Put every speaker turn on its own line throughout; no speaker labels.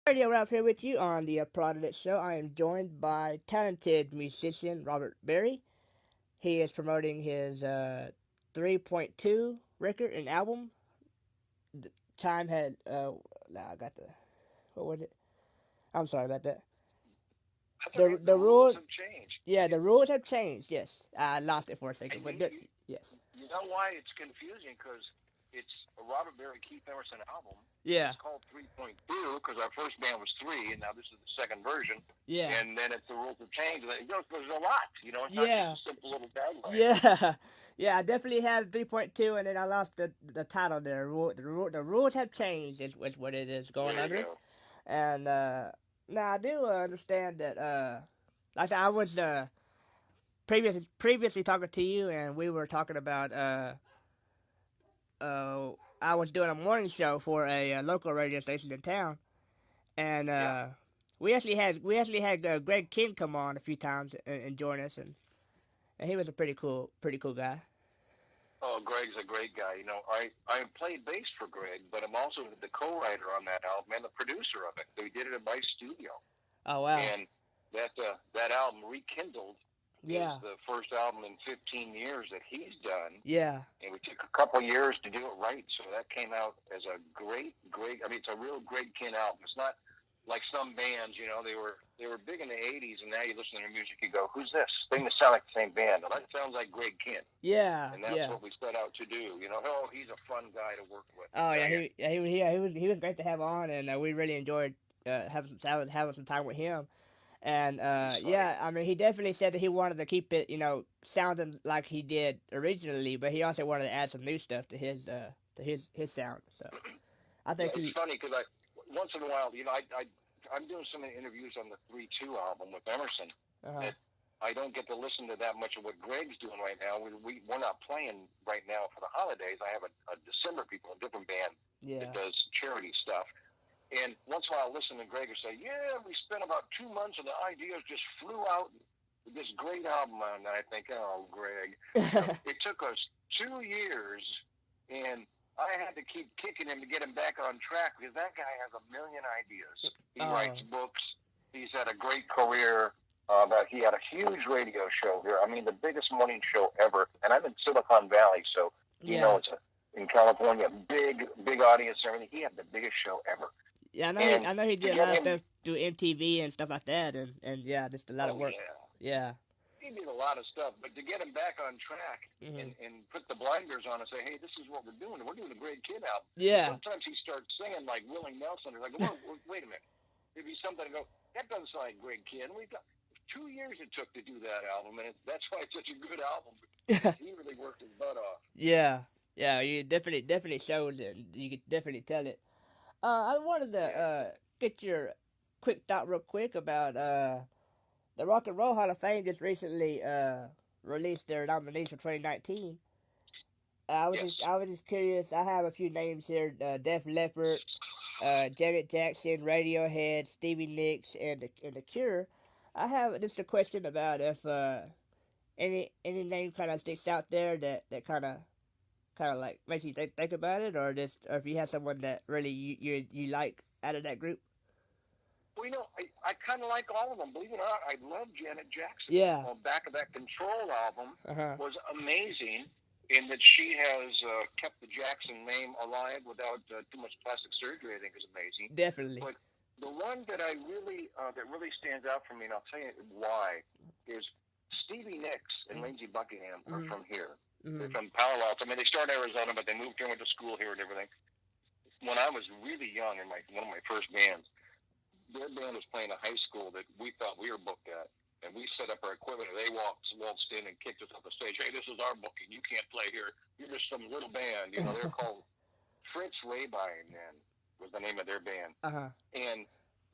Radio Ralph here with you on the Applauded It Show. I am joined by talented musician Robert Berry. He is promoting his 3.2 record and album. Time had, I got the, what was it? I'm sorry about that.
That's
The
okay.
the
The rules
rule,
have changed.
yeah, the rules have changed. Yes, I lost it for a second,
And
but yes,
you know why it's confusing? Because it's a Robert Berry Keith Emerson album, and
yeah,
it's called 3.2 because our first band was 3, and now this is the second version.
yeah,
And then it's the rules have changed. And there's a lot. It's not just
yeah,
a simple little tagline.
yeah, yeah. I definitely had 3.2, and then I lost the title there. The rules have changed. Is what it is going
There you
under.
go.
And now I do understand that. Like I said, I was previously talking to you, and we were talking about I was doing a morning show for a local radio station in town, and
Yeah.
we actually had Greg King come on a few times and join us, and he was a pretty cool guy.
Oh, Greg's a great guy. I played bass for Greg, but I'm also the co-writer on that album and the producer of it. So we did it at my studio,
Oh wow,
and that album Rekindled is
yeah,
the first album in 15 years that he's done,
yeah,
and we took a couple years to do it right. So that came out as a great. I mean, it's a real Greg Kinn album. It's not like some bands, they were big in the '80s, and now you listen to their music, you go, "Who's this?" They just sound like the same band. Well, that sounds like Greg Kinn,
yeah,
and that's
yeah.
what we set out to do. Oh, he's a fun guy to work with. I
Oh
tell
yeah,
you,
he was great to have on, and we really enjoyed having some time with him. And
he's funny.
yeah, I mean, he definitely said that he wanted to keep it, sounding like he did originally, but he also wanted to add some new stuff to his sound. So I
Yeah,
think
it's
he,
funny because once in a while, I'm doing so many interviews on the 3-2 album with Emerson
uh
that I don't get to listen to that much of what Greg's doing right now. We're not playing right now for the holidays. I have a December People, a different band that
yeah,
does charity stuff. And once in a while, I'll listen to Greg and say, "Yeah, we spent about 2 months, and the ideas just flew out. This great album." And I think, "Oh, Greg, it took us 2 years, and I had to keep kicking him to get him back on track because that guy has a million ideas. He writes
oh
books. He's had a great career. But he had a huge radio show here. I mean, the biggest morning show ever. And I'm in Silicon Valley, so
yeah,
it's in California, big audience and everything. He had the biggest show ever.
yeah. I know he
And
I know he
to
did a
get
lot of
him,
stuff through MTV and stuff like that, and yeah, just a lot of
oh
work.
yeah,
Yeah,
he did a lot of stuff. But to get him back on track
hmm
and put the blinders on and say, "Hey, this is what we're doing. We're doing a great kid album." And
yeah,
sometimes he starts singing like Willie Nelson. Or like, "Whoa, wait a minute." There'd be something to go, "That doesn't sound like Greg Kinn." We've got 2 years it took to do that album, and that's why it's such a good album because he really worked his butt off.
yeah, yeah. You definitely showed it. You could definitely tell it. I wanted to
Yeah.
get your quick thought real quick about the Rock and Roll Hall of Fame just recently released their nominees for 2019.
Yes.
I was just curious. I have a few names here: Def Leppard, Janet Jackson, Radiohead, Stevie Nicks, and the Cure. I have just a question about if any name kind of sticks out there that kind of like makes you think about it, or if you have someone that really you like out of that group.
Well, I kind of like all of them. Believe it or not, I love Janet Jackson.
Yeah.
On back of that Control album
Uh huh.
was amazing in that she has kept the Jackson name alive without too much plastic surgery. I think is amazing.
Definitely.
But the one that really stands out for me, and I'll tell you why, is Stevie Nicks and
Mm-hmm.
Lindsey Buckingham are
Mm-hmm.
from here. They're
Mm-hmm.
from Palo Alto. I mean, they started in Arizona, but they moved here, went to school here, and everything. When I was really young, in one of my first bands, their band was playing a high school that we thought we were booked at. And we set up our equipment, and they waltzed in and kicked us off the stage. "Hey, this is our booking. You can't play here. You're just some little band." They're called Fritz Rabine, then, was the name of their band.
Uh huh.
And,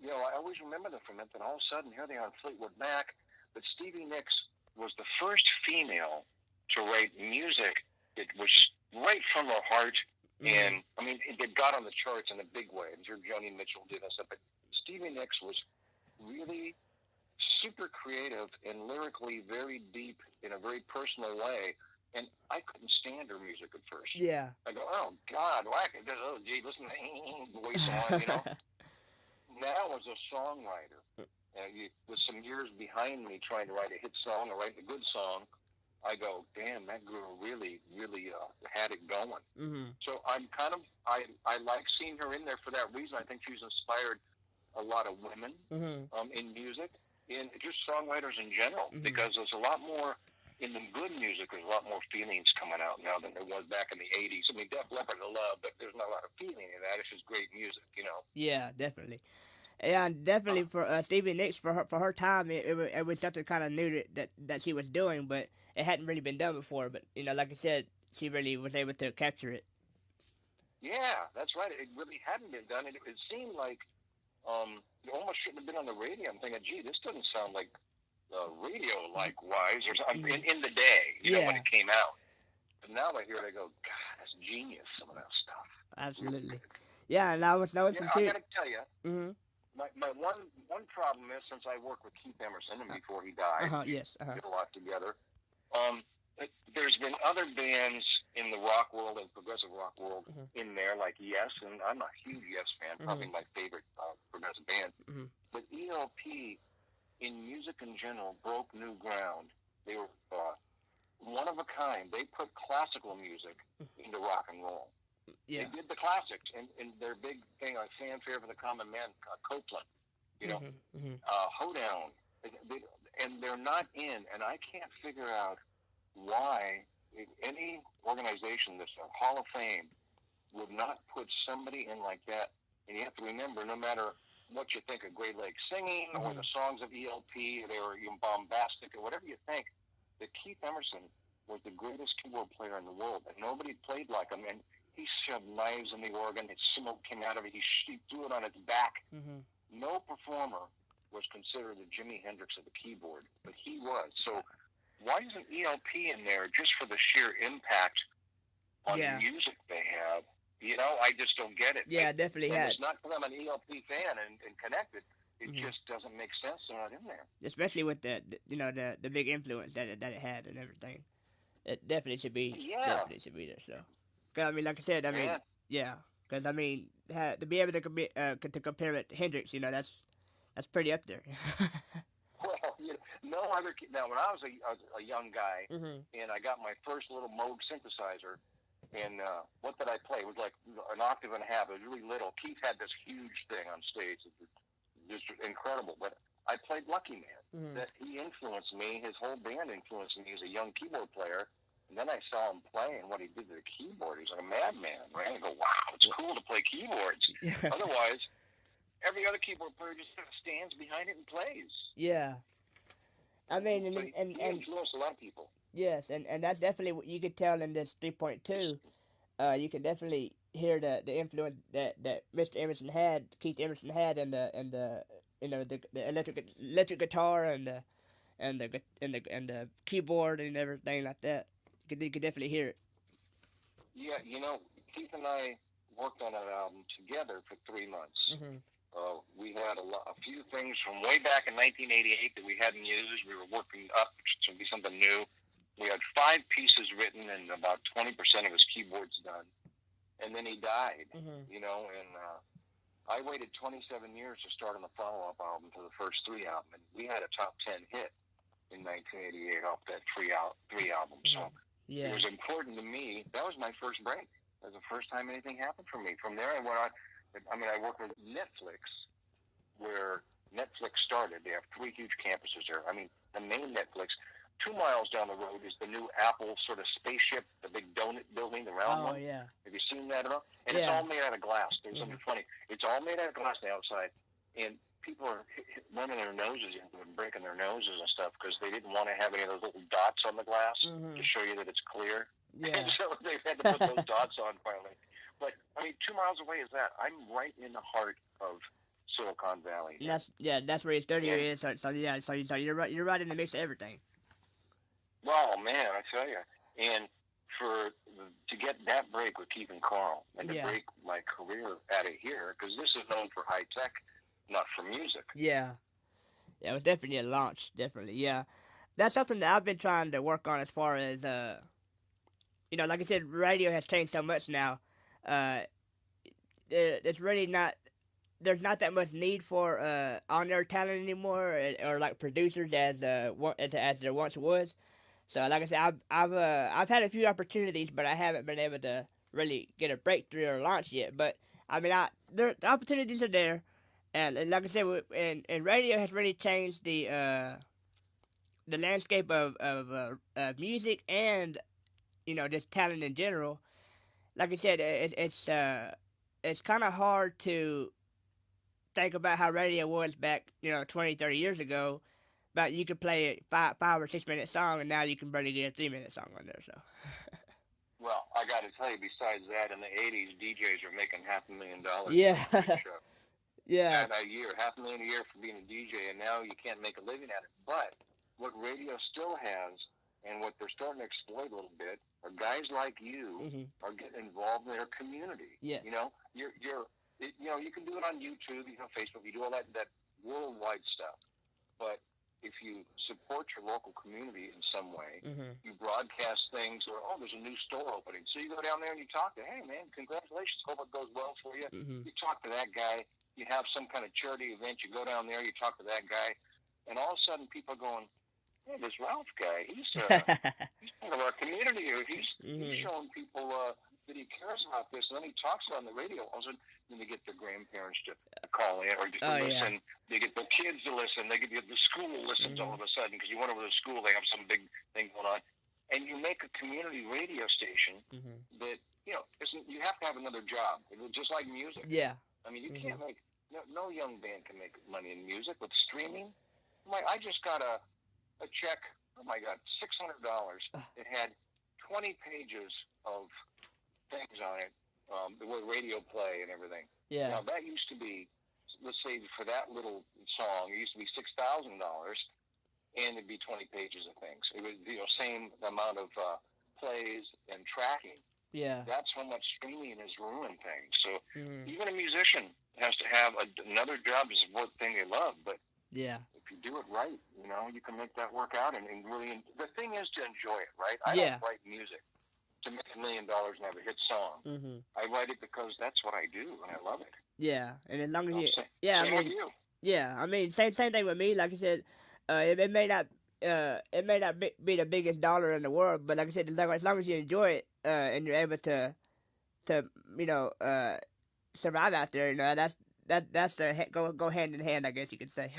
I always remember them from it. Then all of a sudden, here they are on Fleetwood Mac. But Stevie Nicks was the first female to write music that was right from her heart.
Mm-hmm.
And, I mean, it got on the charts in a big way. I'm sure Joni Mitchell did and stuff. But Stevie Nicks was really super creative and lyrically very deep in a very personal way. And I couldn't stand her music at first.
Yeah.
I go, "Oh God, why? Oh, gee, listen to the voice on, now as a songwriter, with some years behind me trying to write a hit song or write a good song, I go, damn, that girl really, really had it going.
Mm-hmm.
So I like seeing her in there for that reason. I think she's inspired a lot of women in music, and just songwriters in general, because there's a lot more, in the good music, there's a lot more feelings coming out now than there was back in the 80s. I mean, Def Leppard I love, but there's not a lot of feeling in that. It's just great music, you know.
Yeah, definitely. Yeah, and definitely for Stevie Nicks, for her time, it was something kind of new that she was doing, but it hadn't really been done before. But like I said, she really was able to capture it.
Yeah, that's right. It really hadn't been done. It seemed like it almost shouldn't have been on the radio. I'm thinking, gee, this doesn't sound like radio-like wise or something in the day, you know, when it came out. But now I hear it, I go, God, that's genius, some of that stuff.
Absolutely. Yeah, and I was noticing too.
I got to tell you, my one problem is, since I worked with Keith Emerson and before he died,
yes,
we did a lot together. There's been other bands in the rock world and progressive rock world in there, like Yes, and I'm a huge Yes fan, probably my favorite progressive band. But ELP, in music in general, broke new ground. They were one of a kind. They put classical music into rock and roll. Yeah. They did the classics, and their big thing, like Fanfare for the Common Man, Copeland, you know, Hoedown, and they're not in, and I can't figure out why any organization that's a Hall of Fame would not put somebody in like that. And you have to remember, no matter what you think of Great Lakes Singing or the songs of ELP, they were bombastic or whatever you think, that Keith Emerson was the greatest keyboard player in the world, and nobody played like him. And he shoved knives in the organ, and smoke came out of it. He threw it on its back. No performer was considered the Jimi Hendrix of the keyboard, but he was. So why isn't ELP in there just for the sheer impact on the music they have? You know, I just don't get it.
Yeah, definitely had.
It's not because I'm an ELP fan and connected. It just doesn't make sense. They're not in there.
Especially with the big influence that it had and everything. It definitely should be. Yeah. Definitely should be there. So, cause, I mean, like I said, because I mean, to be able to compare it to Hendrix, that's pretty up there.
Well, no other. Now, when I was a young guy, and I got my first little Moog synthesizer, and what did I play? It was like an octave and a half. It was really little. Keith had this huge thing on stage. It was just incredible. But I played Lucky Man. That he influenced me. His whole band influenced me as a young keyboard player. And then I saw him play, and what he did to the keyboard, he was like a madman, right? I go, wow, it's cool to play keyboards. Otherwise, every other keyboard player just sort of stands behind it and plays.
Yeah. I mean, and
he influenced a lot of people.
Yes, and that's definitely what you could tell in this 3.2. You can definitely hear the influence that Mr. Emerson had, Keith Emerson had, and the electric guitar and the keyboard and everything like that. You could definitely hear it.
Yeah, Keith and I worked on that album together for 3 months. We had a few things from way back in 1988 that we hadn't used. We were working up to be something new. We had 5 pieces written and about 20% of his keyboards done. And then he died, and I waited 27 years to start on the follow-up album to the first 3 albums. And we had a top 10 hit in 1988 off that 3 albums. So it was important to me. That was my first break. That was the first time anything happened for me. From there, I went on. I worked with Netflix, where Netflix started. They have 3 huge campuses there. I mean, the main Netflix. 2 miles down the road is the new Apple sort of spaceship, the big donut building, the round one.
Oh, yeah.
Have you seen that at all? And it's all made out of glass. There's something funny. It's all made out of glass on the outside, and people are running their noses into it and breaking their noses and stuff because they didn't want to have any of those little dots on the glass to show you that it's clear.
Yeah.
And so they've had to put those dots on finally. But, 2 miles away is that. I'm right in the heart of Silicon Valley.
That's where your studio is. So you're right in the mix of everything.
Oh, man, I tell you. And to get that break with Keith and Carl, and to break my career out of here, because this is known for high tech, not for music.
Yeah. Yeah, it was definitely a launch, definitely, yeah. That's something that I've been trying to work on as far as, like I said, radio has changed so much now. It's really not there's not that much need for on air talent anymore, or like producers as there once was. So like I said, I've had a few opportunities, but I haven't been able to really get a breakthrough or launch yet. But I mean, the opportunities are there, and like I said, and radio has really changed the landscape of music and just talent in general. Like I said, it's kind of hard to think about how radio was back 20, 30 years ago. But you could play a 5 or 6 minute song, and now you can barely get a 3 minute song on there. So.
Well, I got to tell you, besides that, in the '80s, DJs were making $500,000.
Yeah. Yeah.
And a year, $500,000 a year for being a DJ, and now you can't make a living at it. But what radio still has, and what they're starting to exploit a little bit, are guys like you are getting involved in their community.
Yes.
You know, you can do it on YouTube, Facebook, you do all that worldwide stuff. But if you support your local community in some way, you broadcast things, or, there's a new store opening. So you go down there and you talk to, hey, man, congratulations, hope it goes well for you. You talk to that guy. You have some kind of charity event. You go down there, you talk to that guy, and all of a sudden people are going, hey, this Ralph guy, he's part of our community. Or he's showing people that he cares about this, and then he talks on the radio. All of a sudden, then they get their grandparents to call in, or just to listen. Yeah. They get their kids to listen. They get the school listens all of a sudden, because you went over to the school, they have some big thing going on. And you make a community radio station that, you have to have another job. Just like music.
Yeah.
I mean, you can't make, no young band can make money in music with streaming. I just got a check, oh my God, $600. It had 20 pages of things on it, the word radio play and everything.
Yeah.
Now, that used to be, let's say for that little song, it used to be $6,000, and it'd be 20 pages of things. It was, same amount of plays and tracking.
Yeah.
That's how much streaming has ruined things. So even a musician has to have another job to support the thing they love. But
yeah,
if you do it right, you can make that work out. And really, the thing is to enjoy it, right? I don't write music to make $1 million and have a hit song. I write it because that's what I do, and I love it.
Yeah, and as long as you,
same with you.
Yeah, I mean, same thing with me. Like I said, it may not be the biggest dollar in the world, but like I said, as long as you enjoy it, and you're able to survive out there, that's the go hand in hand, I guess you could say.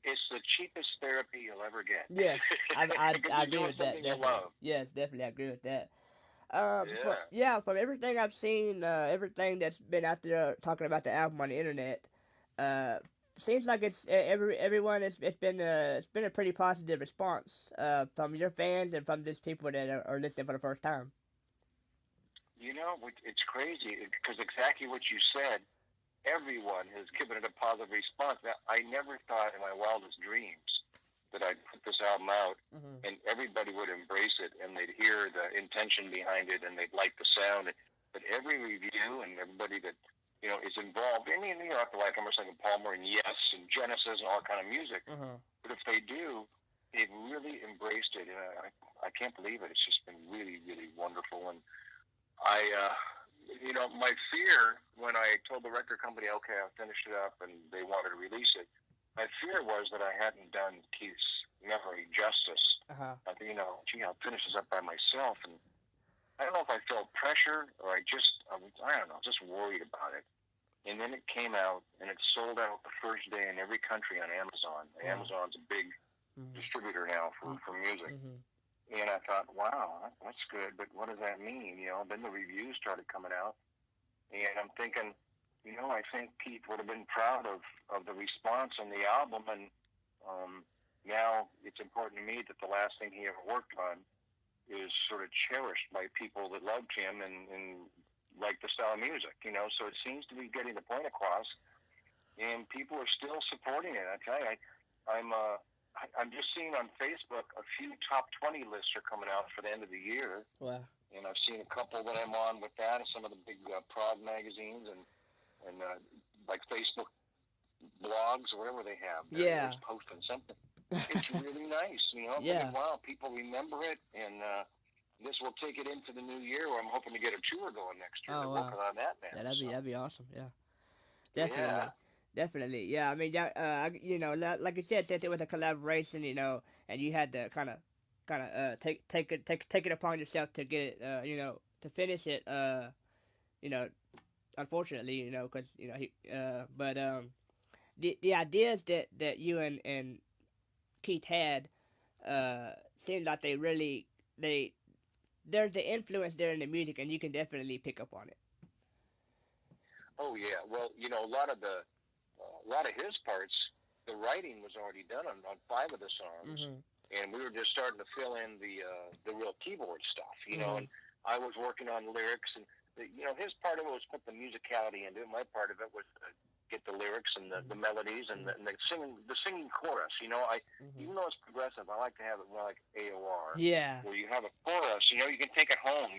It's the cheapest therapy you'll ever get.
Yes, I agree with that. Definitely. Yes, definitely, I agree with that. From everything I've seen, everything that's been out there talking about the album on the internet, seems like everyone. It's been a pretty positive response from your fans and from just people that are listening for the first time.
It's crazy because exactly what you said. Everyone has given it a positive response. Now, I never thought in my wildest dreams that I'd put this album out and everybody would embrace it and they'd hear the intention behind it and they'd like the sound. But every review and everybody that is involved. I mean, you have to like Emerson and Palmer and Yes and Genesis and all kind of music. But if they do, they've really embraced it. And I can't believe it. It's just been really, really wonderful. And my fear when I told the record company, okay, I finished it up and they wanted to release it, my fear was that I hadn't done Keith's memory justice. I think, I'll finish this up by myself. And I don't know if I felt pressure or I don't know, just worried about it. And then it came out and it sold out the first day in every country on Amazon. Wow. Amazon's a big distributor now for music. And I thought, wow, that's good, but what does that mean? Then the reviews started coming out, and I'm thinking, I think Keith would have been proud of the response on the album, and now it's important to me that the last thing he ever worked on is sort of cherished by people that loved him and like the style of music, So it seems to be getting the point across, and people are still supporting it. I tell you, I'm just seeing on Facebook a few top 20 lists are coming out for the end of the year.
Wow.
And I've seen a couple that I'm on with that, and some of the big prog magazines and like Facebook blogs or whatever they have. They're just posting something. It's really nice, I'm thinking, wow, people remember it, and this will take it into the new year where I'm hoping to get a tour going next year.
Oh,
Working on that, man.
Yeah, that'd be awesome, yeah.
Yeah.
Definitely, definitely. Yeah, I mean, yeah, like you said, since it was a collaboration, and you had to kind of take it upon yourself to get it, to finish it. You know, Unfortunately, because but the ideas that you and Keith had, seemed like they there's the influence there in the music, and you can definitely pick up on it.
Oh yeah. Well, a lot of his parts, the writing was already done on five of the songs,
Mhm.
and we were just starting to fill in the real keyboard stuff,
Mhm.
and I was working on lyrics, and his part of it was put the musicality into it. My part of it was get the lyrics and the melodies and the singing chorus.
Mhm.
Even though it's progressive, I like to have it more like AOR,
Yeah.
where you have a chorus. You can take it home.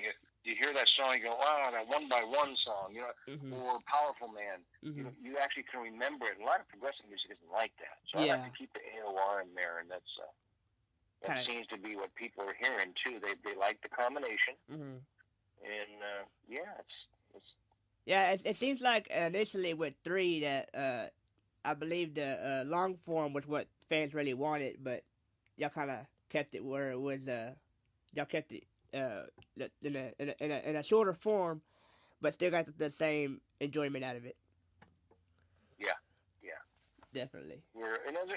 You hear that song, you go, wow, that one by one song,
Mhm.
or Powerful Man.
Mhm.
You actually can remember it. A lot of progressive music isn't like that, so I like
Yeah.
to keep the AOR in there, and that
Kind of.
seems to be what people are hearing too. They like the combination,
Mhm.
and yeah, it's
Yeah. It seems like initially with three that I believe the long form was what fans really wanted, but y'all kind of kept it where it was. Y'all kept it in a shorter form, but still got the same enjoyment out of it.
yeah, yeah.
Definitely.
And as